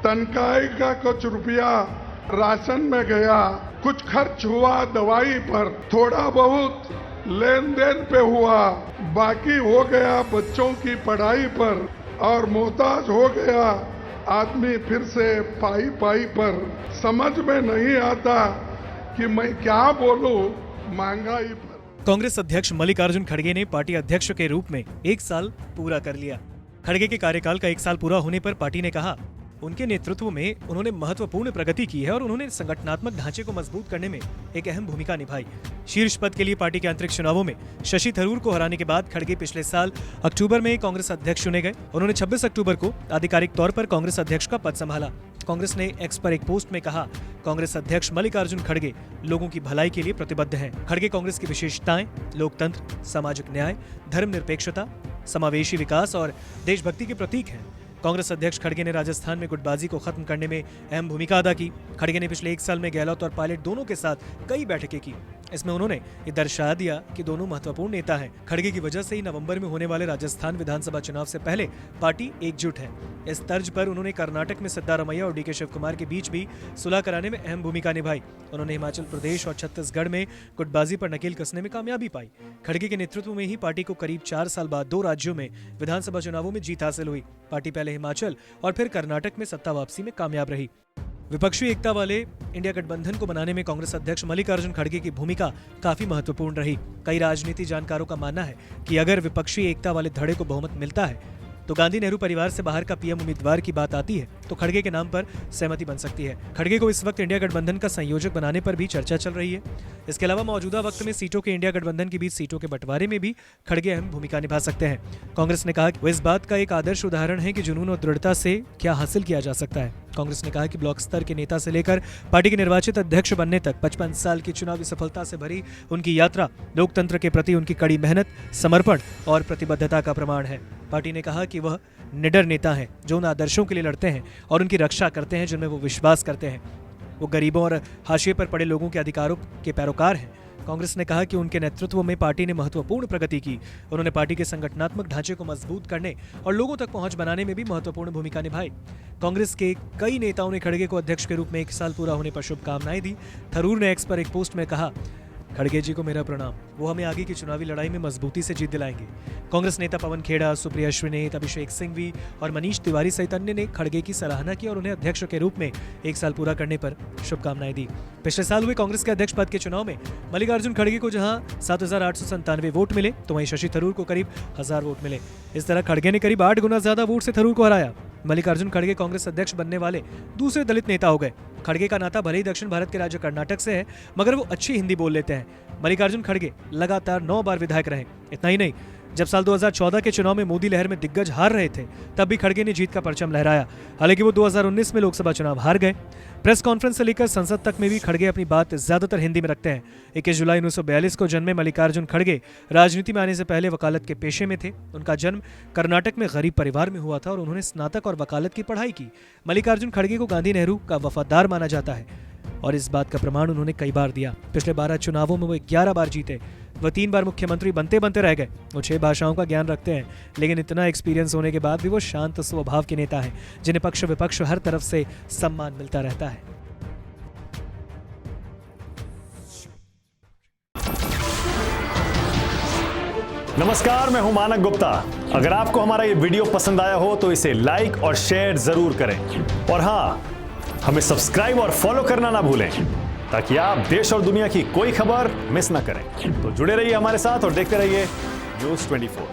तनख्वाही का कुछ रुपया राशन में गया, कुछ खर्च हुआ दवाई पर, थोड़ा बहुत लेन देन पे हुआ, बाकी हो गया बच्चों की पढ़ाई पर, और मोहताज हो गया आदमी फिर से पाई पाई पर। समझ में नहीं आता कि मैं क्या बोलूं महंगाई पर। कांग्रेस अध्यक्ष मल्लिकार्जुन खड़गे ने पार्टी अध्यक्ष के रूप में 1 साल पूरा कर लिया। खड़गे के कार्यकाल का 1 साल पूरा होने पर पार्टी ने कहा उनके नेतृत्व में उन्होंने महत्वपूर्ण प्रगति की है और उन्होंने संगठनात्मक ढांचे को मजबूत करने में एक अहम भूमिका निभाई। शीर्ष पद के लिए पार्टी के आंतरिक चुनावों में शशि थरूर को हराने के बाद खड़गे पिछले साल अक्टूबर में कांग्रेस अध्यक्ष चुने गए। उन्होंने 26 अक्टूबर को आधिकारिक तौर पर कांग्रेस अध्यक्ष का पद संभाला। कांग्रेस ने एक्स पर एक पोस्ट में कहा, कांग्रेस अध्यक्ष मल्लिकार्जुन खड़गे लोगों की भलाई के लिए प्रतिबद्ध हैं। खड़गे कांग्रेस की विशेषताएं लोकतंत्र, सामाजिक न्याय, धर्मनिरपेक्षता, समावेशी विकास और देशभक्ति के प्रतीक हैं। कांग्रेस अध्यक्ष खड़गे ने राजस्थान में गुटबाजी को खत्म करने में अहम भूमिका अदा की। खड़गे ने पिछले 1 साल में गहलोत और पायलट दोनों के साथ कई बैठकें की। इसमें उन्होंने ये दर्शा दिया कि दोनों महत्वपूर्ण नेता हैं। खड़गे की वजह से ही नवंबर में होने वाले राजस्थान विधानसभा चुनाव से पहले पार्टी एकजुट है। इस तर्ज पर उन्होंने कर्नाटक में सिद्धारमैया और डीके शिवकुमार के बीच भी सुलह कराने में अहम भूमिका निभाई। उन्होंने हिमाचल प्रदेश और छत्तीसगढ़ में गुटबाजी पर नकेल कसने में कामयाबी पाई। खड़गे के नेतृत्व में ही पार्टी को करीब 4 साल बाद 2 राज्यों में विधानसभा चुनावों में जीत हासिल हुई। पार्टी पहले हिमाचल और फिर कर्नाटक में सत्ता वापसी में कामयाब रही। विपक्षी एकता वाले इंडिया गठबंधन को बनाने में कांग्रेस अध्यक्ष मल्लिकार्जुन खड़गे की भूमिका काफी महत्वपूर्ण रही। कई राजनीति जानकारों का मानना है कि अगर विपक्षी एकता वाले धड़े को बहुमत मिलता है तो गांधी नेहरू परिवार से बाहर का पीएम उम्मीदवार की बात आती है तो खड़गे के नाम पर सहमति बन सकती है। खड़गे को इस वक्त इंडिया गठबंधन का संयोजक बनाने पर भी चर्चा चल रही है। इसके अलावा मौजूदा वक्त में सीटों के इंडिया गठबंधन के बीच सीटों के बंटवारे में भी खड़गे अहम भूमिका निभा सकते हैं। कांग्रेस ने कहा कि वो इस बात का एक आदर्श उदाहरण है कि जुनून और दृढ़ता से क्या हासिल किया जा सकता है। कांग्रेस ने कहा कि ब्लॉक स्तर के नेता से लेकर पार्टी के निर्वाचित अध्यक्ष बनने तक 55 साल की चुनावी सफलता से भरी उनकी यात्रा लोकतंत्र के प्रति उनकी कड़ी मेहनत, समर्पण और प्रतिबद्धता का प्रमाण है। पार्टी ने कहा कि वह निडर नेता हैं जो उन आदर्शों के लिए लड़ते हैं और उनकी रक्षा करते हैं जिनमें वो विश्वास करते हैं। वो गरीबों और हाशिए पर पड़े लोगों के अधिकारों के पैरोकार हैं। कांग्रेस ने कहा कि उनके नेतृत्व में पार्टी ने महत्वपूर्ण प्रगति की। उन्होंने पार्टी के संगठनात्मक ढांचे को मजबूत करने और लोगों तक पहुंच बनाने में भी महत्वपूर्ण भूमिका निभाई। कांग्रेस के कई नेताओं ने खड़गे को अध्यक्ष के रूप में 1 साल पूरा होने पर शुभकामनाएं दी। थरूर ने एक्स पर एक पोस्ट में कहा, खड़गे जी को मेरा प्रणाम, वो हमें आगे की चुनावी लड़ाई में मजबूती से जीत दिलाएंगे। कांग्रेस नेता पवन खेड़ा, सुप्रिया श्रीनेत, अभिषेक सिंघवी और मनीष तिवारी सहित अन्य ने खड़गे की सराहना की और उन्हें अध्यक्ष के रूप में 1 साल पूरा करने पर शुभकामनाएं दी। पिछले साल हुए कांग्रेस के अध्यक्ष पद के चुनाव में मल्लिकार्जुन खड़गे को जहां 7,897 वोट मिले तो वहीं शशि थरूर को करीब 1000 वोट मिले। इस तरह खड़गे ने करीब 8 गुना ज्यादा वोट से थरूर को हराया। मल्लिकार्जुन खड़गे कांग्रेस अध्यक्ष बनने वाले दूसरे दलित नेता हो गए। खड़गे का नाता भले ही दक्षिण भारत के राज्य कर्नाटक से है, मगर वो अच्छी हिंदी बोल लेते हैं। मल्लिकार्जुन खड़गे लगातार 9 बार विधायक रहे। इतना ही नहीं, जब साल 2014 के चुनाव में मोदी लहर में दिग्गज हार रहे थे तब भी खड़गे ने जीत का परचम लहराया। हालांकि वो 2019 में लोकसभा चुनाव हार गए। प्रेस कॉन्फ्रेंस से लेकर संसद तक में भी खड़गे अपनी बात ज्यादातर हिंदी में रखते हैं। 21 जुलाई 1942 को जन्मे मल्लिकार्जुन खड़गे राजनीति में आने से पहले वकालत के पेशे में थे। उनका जन्म कर्नाटक में गरीब परिवार में हुआ था और उन्होंने स्नातक और वकालत की पढ़ाई की। मल्लिकार्जुन खड़गे को गांधी नेहरू का वफादार माना जाता है और इस बात का प्रमाण उन्होंने कई बार दिया। पिछले 12 चुनावों में वो 11 बार जीते। वह 3 बार मुख्यमंत्री बनते बनते रह गए। वो 6 भाषाओं का ज्ञान रखते हैं, लेकिन इतना एक्सपीरियंस होने के बाद भी वो शांत स्वभाव के नेता हैं जिन्हें पक्ष विपक्ष हर तरफ से सम्मान मिलता रहता है। नमस्कार, मैं हूं मानक गुप्ता। अगर आपको हमारा ये वीडियो पसंद आया हो तो इसे लाइक और शेयर जरूर करें और हाँ, हमें सब्सक्राइब और फॉलो करना ना भूलें ताकि आप देश और दुनिया की कोई खबर मिस ना करें। तो जुड़े रहिए हमारे साथ और देखते रहिए न्यूज़ 24।